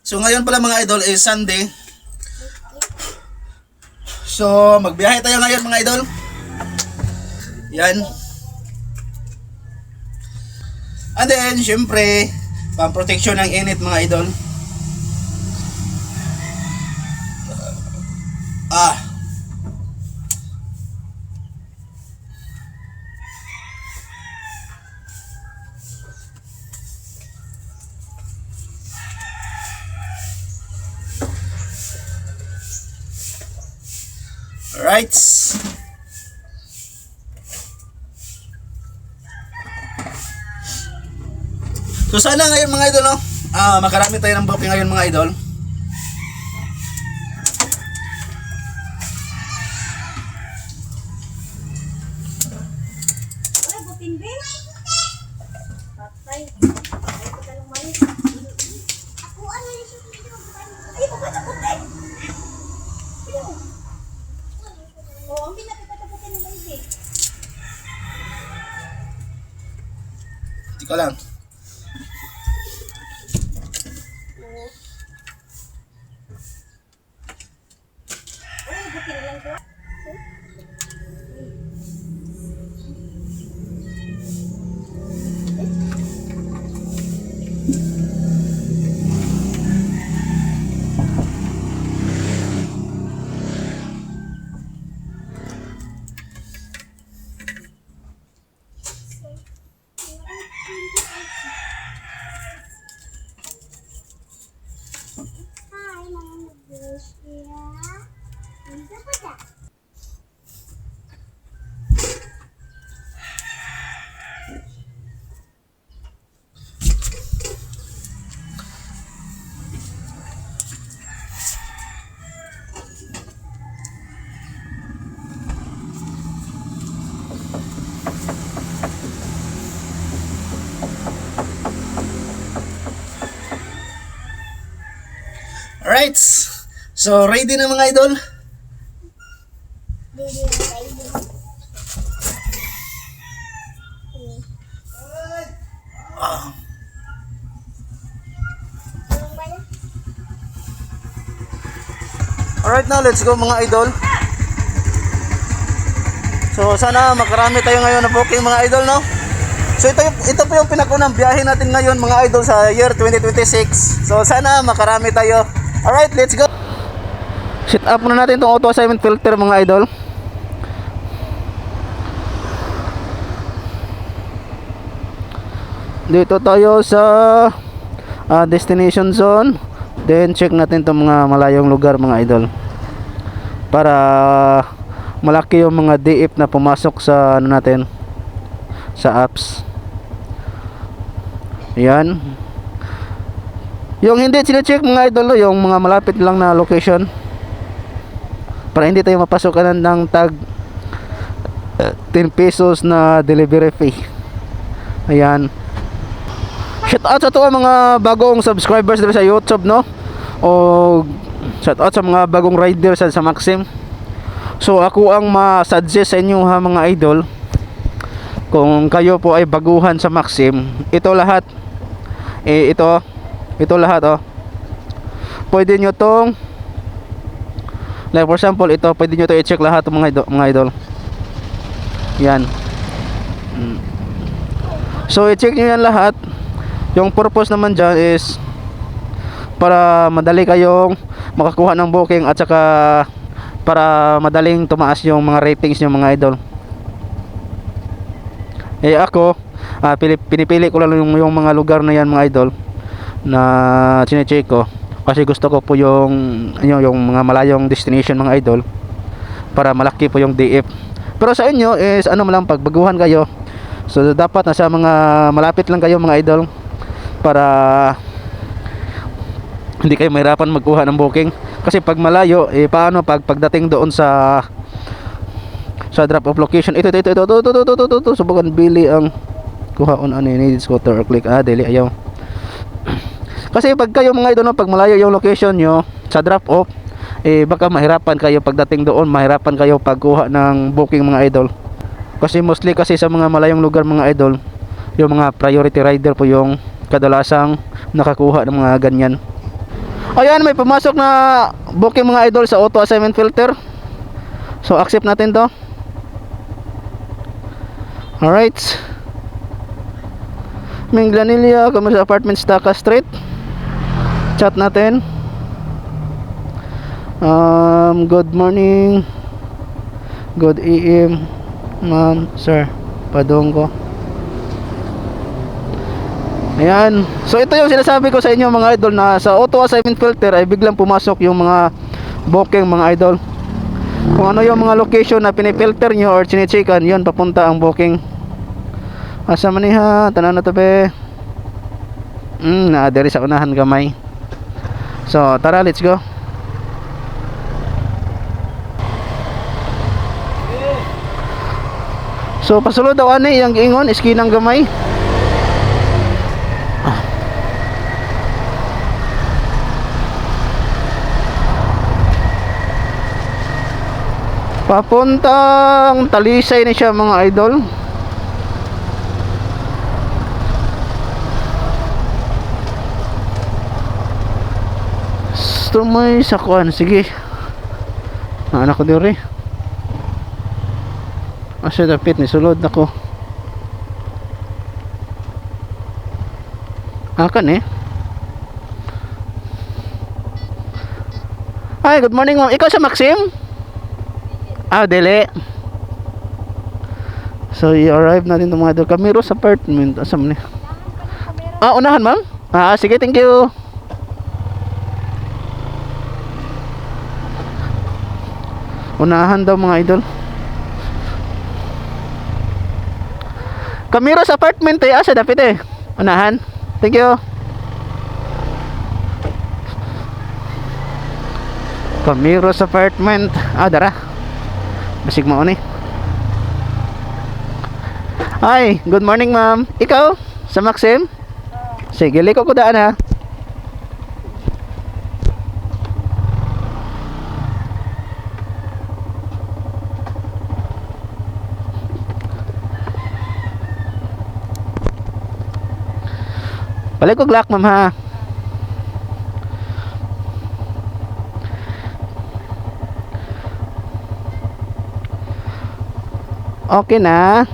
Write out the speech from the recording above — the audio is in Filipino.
So ngayon pala mga idol is Sunday. So magbiyahe tayo ngayon mga idol. Yan. And then syempre pang-protection ng init mga idol. Alright. So sana ngayon mga idol, no? Makarami tayo ng booking ngayon mga idol. Ay, butin din. Patay. Ay, ko talong mali. Ako ano yung susunod ko butin? Ay, pagkata butin. Oh, ang pinapita butin ng mali. Tika lang. Ay, butin lang ko. Hi, Mama Lucia. Bisa pada? Alright. So ready na mga idol? Didi na tayo. Tulong ba niya? Alright now, let's go mga idol. So sana makarami tayo ngayon na booking mga idol, no? So ito po yung pinakunang biyahe natin ngayon mga idol sa year 2026. So sana makarami tayo. Alright, let's go. Set up muna natin itong auto assignment filter mga idol. Dito tayo sa destination zone. Then check natin itong mga malayong lugar mga idol, para malaki yung mga DF na pumasok sa ano natin, sa apps. Yan. Yung hindi sine-check mga idol, yung mga malapit lang na location, para hindi tayo mapasukan ng tag 10 pesos na delivery fee. Ayan. Shout out sa mga bagong subscribers dito sa YouTube, no? O shout out sa mga bagong riders sa Maxim. So ako ang ma-suggest sa inyo ha mga idol, kung kayo po ay baguhan sa Maxim, ito lahat ito lahat, oh. Pwede nyo tong, like for example, ito pwede nyo to i-check lahat mga idol. Yan. So i-check nyo yan lahat. Yung purpose naman dyan is para madali kayong makakuha ng booking, at saka para madaling tumaas yung mga ratings nyo mga idol. Ako pinipili ko lang yung mga lugar na yan mga idol na chine-check ko, kasi gusto ko po yung mga malayong destination mga idol, para malaki po yung DF. Pero sa inyo is ano lang, pagbaguhan kayo, so dapat nasa mga malapit lang kayo mga idol, para hindi kayo mahirapan magkuha ng booking. Kasi pag malayo, paano pagdating doon sa drop off location, ito subukan bili ang kuha on ano need scooter or click dili ayaw. Kasi pag kayo mga idol, pag malayo yung location nyo sa drop off, baka mahirapan kayo pagdating doon, mahirapan kayo pagkuha ng booking mga idol. Kasi mostly kasi sa mga malayong lugar mga idol, yung mga priority rider po yung kadalasang nakakuha ng mga ganyan. Ayan, may pumasok na booking mga idol sa auto assignment filter. So accept natin to. Alright. Minglanilla, Commercial Apartments, Taka Street. Chat natin. Good morning. Good AM, ma'am, sir. Padong ko. Ayan. So ito yung sinasabi ko sa inyo mga idol, na sa auto assignment filter ay biglang pumasok yung mga booking mga idol. Kung ano yung mga location na pinifilter nyo or chine-checkan, yun papunta ang booking. Asa man niha, tanan na tabi. Naadiri sa unahan gamay. So tara, let's go. So pasulod daw ani yang giingon iskinang gamay. Papuntang Talisay ni siya mga idol. Stumay sa kuan, sige. Anak ko diri. Asa dapit ni sulod ako. Akan eh. Hi, good morning ma'am. Ikaw sa Maxim? Dili. So i-arrive natin itong mga idol. Camiro's apartment. Asam ni? Unahan ma'am? Sige, thank you. Unahan daw mga idol. Camiro's apartment eh. Asa dapit eh. Unahan. Thank you. Camiro's apartment. Dara. Basig mo ni. Hi, good morning ma'am. Ikaw sa Maxim? Sige, liko ko daan ha. Balik ko glock ma'am ha. Okay na.